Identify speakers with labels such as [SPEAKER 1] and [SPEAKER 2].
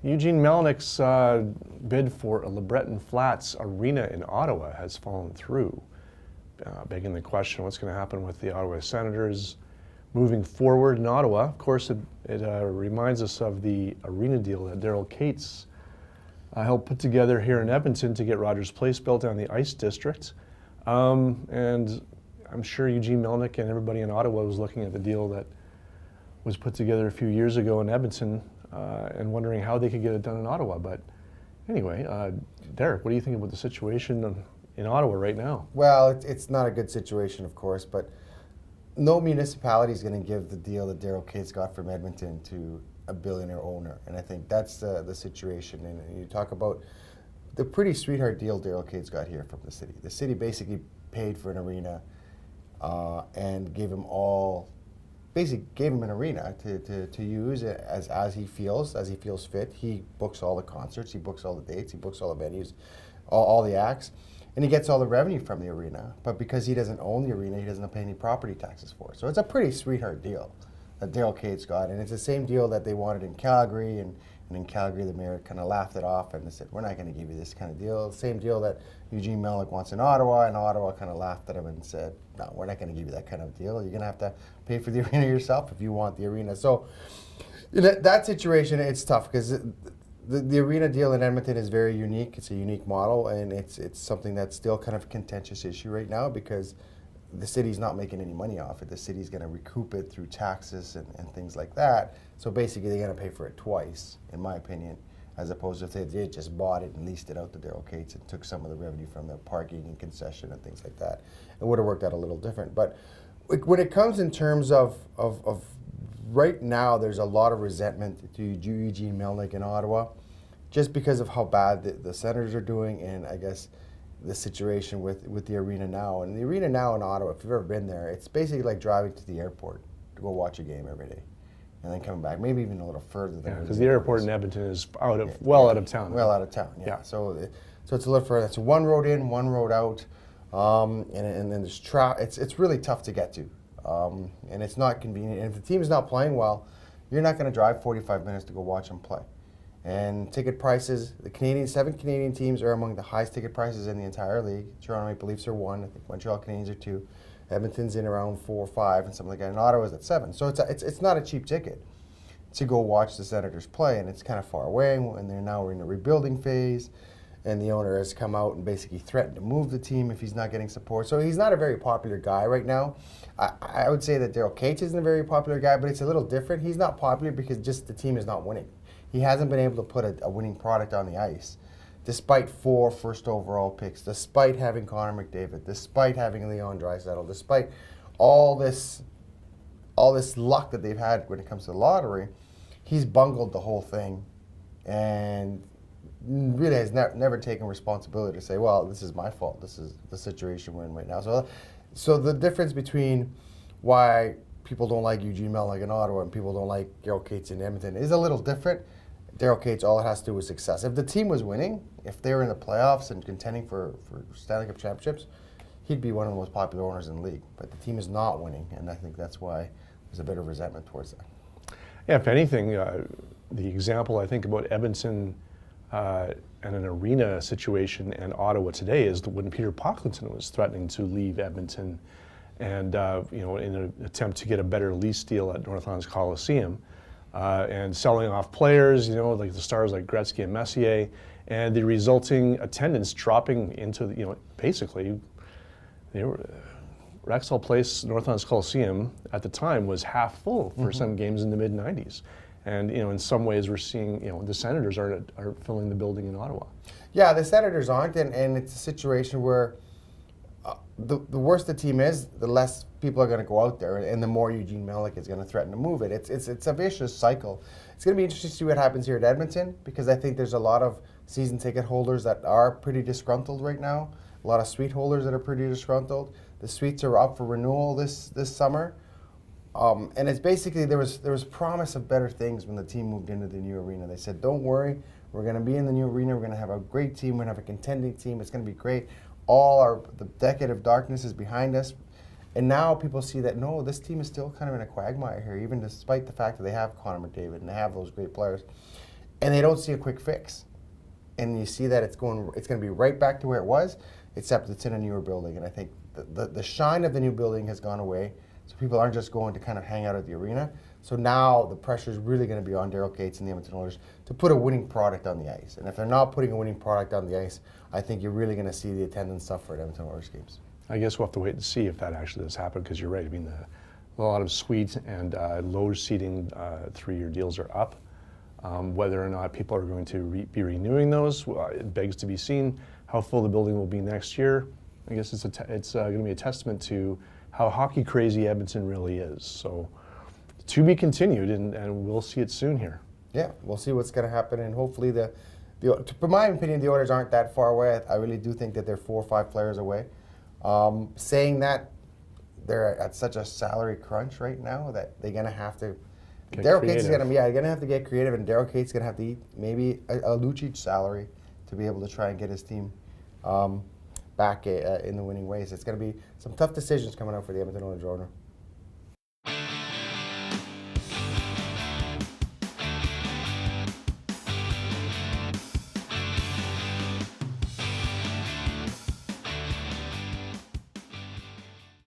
[SPEAKER 1] Eugene Melnyk's bid for a LeBreton Flats arena in Ottawa has fallen through, begging the question what's going to happen with the Ottawa Senators moving forward in Ottawa. Of course, it reminds us of the arena deal that Daryl Katz helped put together here in Edmonton to get Rogers Place built down the Ice District. And I'm sure Eugene Melnyk and everybody in Ottawa was looking at the deal that was put together a few years ago in Edmonton and wondering how they could get it done in Ottawa. But anyway, Derek, what do you think about the situation in Ottawa right now?
[SPEAKER 2] Well, it's not a good situation, of course, but no municipality is going to give the deal that Daryl Katz got from Edmonton to a billionaire owner. And I think that's the situation. And you talk about the pretty sweetheart deal Daryl Katz got here from the city. The city basically paid for an arena and gave him an arena to use as he feels fit. He books all the concerts, he books all the dates, he books all the venues, all the acts, and he gets all the revenue from the arena. But because he doesn't own the arena, he doesn't pay any property taxes for it. So it's a pretty sweetheart deal that Daryl Katz got, and it's the same deal that they wanted in Calgary, and in Calgary the mayor kind of laughed it off and they said, we're not going to give you this kind of deal. Same deal that Eugene Melnyk wants in Ottawa, and Ottawa kind of laughed at him and said, no, we're not going to give you that kind of deal. You're going to have to pay for the arena yourself if you want the arena. So in that situation, it's tough because the arena deal in Edmonton is very unique. It's a unique model, and it's something that's still kind of a contentious issue right now because the city's not making any money off it. The city's going to recoup it through taxes and things like that. So basically, they're going to pay for it twice, in my opinion, as opposed to if they just bought it and leased it out to Daryl Katz and took some of the revenue from the parking and concession and things like that. It would have worked out a little different. But when it comes in terms of right now, there's a lot of resentment to Eugene Melnyk in Ottawa, just because of how bad the Senators are doing, and I guess the situation with the arena now. And the arena now in Ottawa, if you've ever been there, it's basically like driving to the airport to go watch a game every day and then coming back, maybe even a little further than
[SPEAKER 1] because the airport in Edmonton is out of town.
[SPEAKER 2] Well out of town, yeah. So it's a little further. It's one road in, one road out, and then there's it's really tough to get to, and it's not convenient. And if the team is not playing well, you're not going to drive 45 minutes to go watch them play. And ticket prices, the 7 Canadian teams are among the highest ticket prices in the entire league. Toronto Maple Leafs are 1, I think Montreal Canadiens are 2. Edmonton's in around 4 or 5 and something like that. And Ottawa's at 7. So it's not a cheap ticket to go watch the Senators play, and it's kind of far away, and we're in a rebuilding phase, and the owner has come out and basically threatened to move the team if he's not getting support. So he's not a very popular guy right now. I would say that Daryl Katz isn't a very popular guy, but it's a little different. He's not popular because just the team is not winning. He hasn't been able to put a winning product on the ice, despite 4 first overall picks, despite having Connor McDavid, despite having Leon Draisaitl, despite all this luck that they've had when it comes to the lottery. He's bungled the whole thing, and really has never taken responsibility to say, well, this is my fault. This is the situation we're in right now. So the difference between why people don't like Eugene Melnyk in Ottawa and people don't like Daryl Katz in Edmonton is a little different. Daryl Katz, all it has to do is success. If the team was winning, if they were in the playoffs and contending for Stanley Cup championships, he'd be one of the most popular owners in the league. But the team is not winning, and I think that's why there's a bit of resentment towards that.
[SPEAKER 1] Yeah, if anything, the example I think about Edmonton and an arena situation and Ottawa today is when Peter Pocklington was threatening to leave Edmonton and in an attempt to get a better lease deal at Northlands Coliseum, and selling off players, like the stars like Gretzky and Messier, and the resulting attendance dropping into, basically, Rexall Place, Northlands Coliseum at the time was half full for some games in the mid-90s. And, in some ways we're seeing, the Senators are filling the building in Ottawa.
[SPEAKER 2] Yeah, the Senators aren't, and it's a situation where the worse the team is, the less people are going to go out there, and the more Eugene Melnyk is going to threaten to move it. It's a vicious cycle. It's going to be interesting to see what happens here at Edmonton, because I think there's a lot of season ticket holders that are pretty disgruntled right now. A lot of suite holders that are pretty disgruntled. The suites are up for renewal this summer, and it's basically there was promise of better things when the team moved into the new arena. They said, "Don't worry, we're going to be in the new arena. We're going to have a great team. We're going to have a contending team. It's going to be great. The decade of darkness is behind us." And now people see that, no, this team is still kind of in a quagmire here, even despite the fact that they have Connor McDavid and they have those great players. and they don't see a quick fix. And you see that it's going to be right back to where it was, except it's in a newer building. And I think the shine of the new building has gone away, so people aren't just going to kind of hang out at the arena. So now the pressure is really going to be on Daryl Katz and the Edmonton Oilers to put a winning product on the ice. And if they're not putting a winning product on the ice, I think you're really going to see the attendance suffer at Edmonton Oilers games.
[SPEAKER 1] I guess we'll have to wait and see if that actually does happen, because you're right. I mean, a lot of suite and low seating 3-year deals are up. Whether or not people are going to be renewing those, it begs to be seen. How full the building will be next year, I guess it's going to be a testament to how hockey crazy Edmonton really is. So to be continued, and we'll see it soon here.
[SPEAKER 2] Yeah, we'll see what's going to happen, and hopefully in my opinion, the Oilers aren't that far away. I really do think that they're 4 or 5 players away. Saying that, they're at such a salary crunch right now that they're going to have to. Daryl Katz is going to have to get creative, and Daryl Katz is going to have to eat maybe a Lucic salary to be able to try and get his team back in the winning ways. It's going to be some tough decisions coming out for the Edmonton Oilers owner.